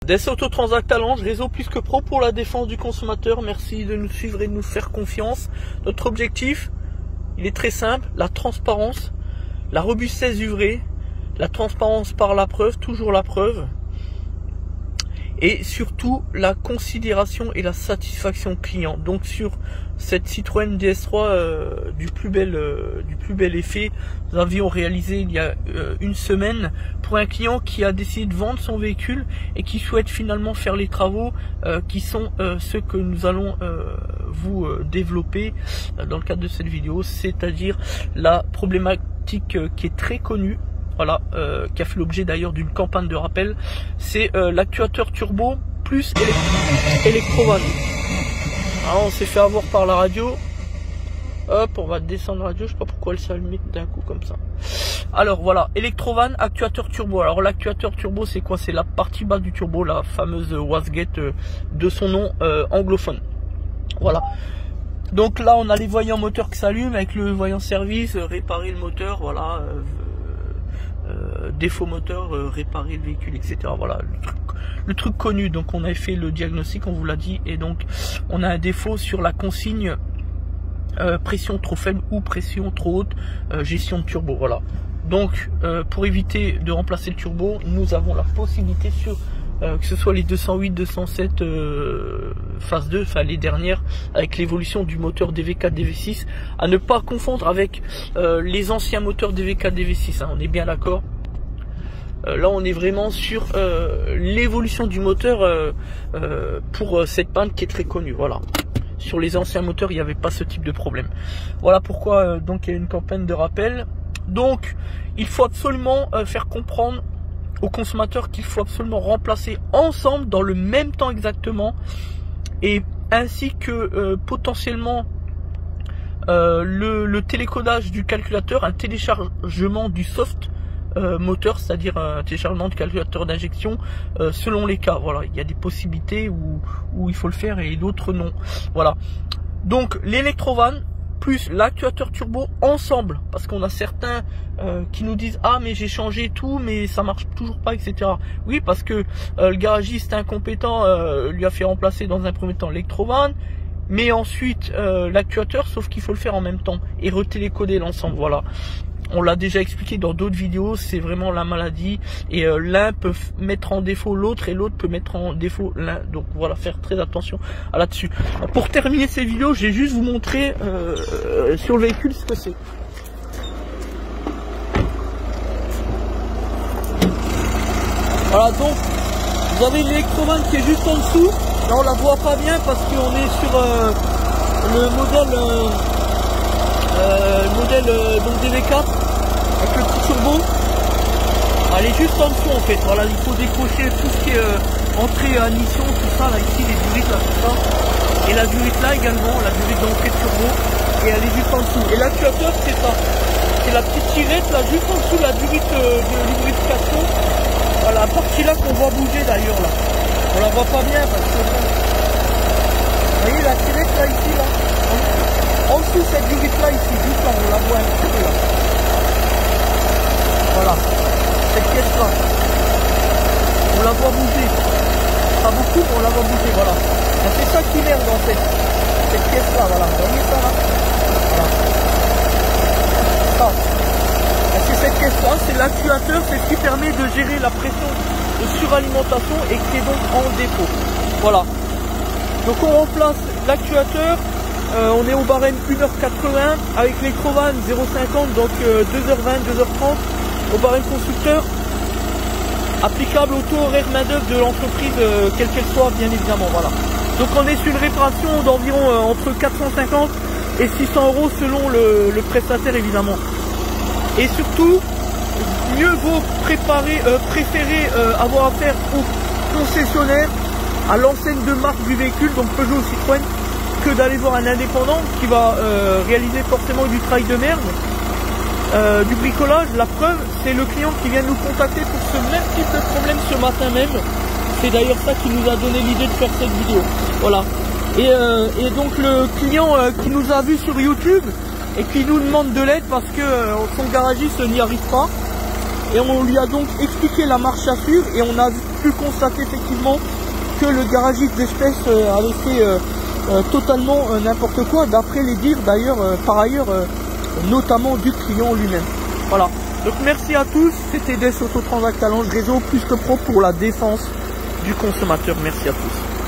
Des Autotransact à Lange, réseau plus que pro pour la défense du consommateur. Merci de nous suivre et de nous faire confiance. Notre objectif, il est très simple, la transparence, la robustesse du vrai, la transparence par la preuve, toujours la preuve. Et surtout la considération et la satisfaction client. Donc sur cette Citroën DS3 du plus bel effet, nous avions réalisé il y a une semaine pour un client qui a décidé de vendre son véhicule et qui souhaite finalement faire les travaux qui sont ceux que nous allons vous développer dans le cadre de cette vidéo, c'est-à-dire la problématique qui est très connue. Voilà, qui a fait l'objet d'ailleurs d'une campagne de rappel, c'est l'actuateur turbo plus électrovanne. Alors on s'est fait avoir par la radio. Hop, on va descendre la radio, je sais pas pourquoi elle s'est allumée d'un coup comme ça. Alors voilà, électrovanne, actuateur turbo. Alors l'actuateur turbo c'est quoi? C'est la partie basse du turbo, la fameuse wastegate de son nom anglophone. Voilà. Donc là on a les voyants moteurs qui s'allument avec le voyant service, réparer le moteur, voilà. Défaut moteur, réparer le véhicule, etc. Voilà, le truc connu. Donc on avait fait le diagnostic, on vous l'a dit, et donc on a un défaut sur la consigne pression trop faible ou pression trop haute, gestion de turbo. Voilà. Donc pour éviter de remplacer le turbo, nous avons la possibilité sur que ce soit les 208, 207 phase 2, enfin les dernières, avec l'évolution du moteur DV4, DV6, à ne pas confondre avec les anciens moteurs DV4, DV6, hein, on est bien d'accord. Là on est vraiment sur l'évolution du moteur pour cette panne qui est très connue. Voilà. Sur les anciens moteurs il n'y avait pas ce type de problème. Voilà pourquoi donc il y a une campagne de rappel. Donc il faut absolument faire comprendre aux consommateurs qu'il faut absolument remplacer ensemble dans le même temps exactement, et ainsi que potentiellement le télécodage du calculateur, un téléchargement du soft moteur, c'est-à-dire un téléchargement du calculateur d'injection selon les cas. Voilà, il y a des possibilités où il faut le faire et d'autres non. Voilà, donc l'électrovanne plus l'actuateur turbo ensemble, parce qu'on a certains qui nous disent ah mais j'ai changé tout mais ça marche toujours pas, etc. Oui, parce que le garagiste incompétent lui a fait remplacer dans un premier temps l'électrovanne, mais ensuite l'actuateur, sauf qu'il faut le faire en même temps et retélécoder l'ensemble. Voilà, on l'a déjà expliqué dans d'autres vidéos, c'est vraiment la maladie, et l'un peut mettre en défaut l'autre et l'autre peut mettre en défaut l'un. Donc voilà, faire très attention à là-dessus. Pour terminer cette vidéo, je vais juste vous montrer sur le véhicule ce que c'est. Voilà, donc vous avez l'électrovanne qui est juste en dessous. Là on la voit pas bien parce qu'on est sur le modèle donc DV4 avec le petit turbo. Elle est juste en dessous en fait. Voilà, il faut décrocher tout ce qui est entrée à ignition, tout ça là, ici les durites là, tout ça, et la durite là également, la durite d'entrée de turbo, et elle est juste en dessous. Et l'actuateur c'est ça, c'est la petite tirette là juste en dessous de la durite de lubrification. Voilà, la partie là qu'on voit bouger d'ailleurs là, on la voit pas bien parce que vous voyez la tirette là ici là, en dessous cette durite là ici, juste là, on la voit un petit peu là. Voilà, cette pièce là, on la voit bouger, pas beaucoup mais on la voit bouger, voilà. C'est ça qui merde en fait, cette pièce là, voilà, vous voyez ça là, voilà. Ça, c'est cette pièce là, c'est l'actuateur, c'est ce qui permet de gérer la pression de suralimentation et qui est donc en défaut. Voilà, donc on remplace l'actuateur. On est au barème 1h80 avec l'électrovanne 0,50, donc 2h20, 2h30 au barème constructeur, applicable au taux horaire main d'œuvre de l'entreprise, quelle qu'elle soit bien évidemment. Voilà, donc on est sur une réparation d'environ entre 450 et 600 € selon le prestataire évidemment. Et surtout, mieux vaut préférer avoir affaire au concessionnaire, à l'enseigne de marque du véhicule, donc Peugeot ou Citroën, que d'aller voir un indépendant qui va réaliser forcément du travail de merde, du bricolage. La preuve, c'est le client qui vient nous contacter pour ce même type de problème ce matin même. C'est d'ailleurs ça qui nous a donné l'idée de faire cette vidéo. Voilà. Et donc le client qui nous a vu sur YouTube et qui nous demande de l'aide parce que son garagiste n'y arrive pas. Et on lui a donc expliqué la marche à suivre et on a pu constater effectivement que le garagiste d'espèce avait fait totalement n'importe quoi, d'après les dires d'ailleurs, par ailleurs, notamment du client lui-même. Voilà. Donc merci à tous, c'était Des Autotransact Talange, réseau plus que pro pour la défense du consommateur. Merci à tous.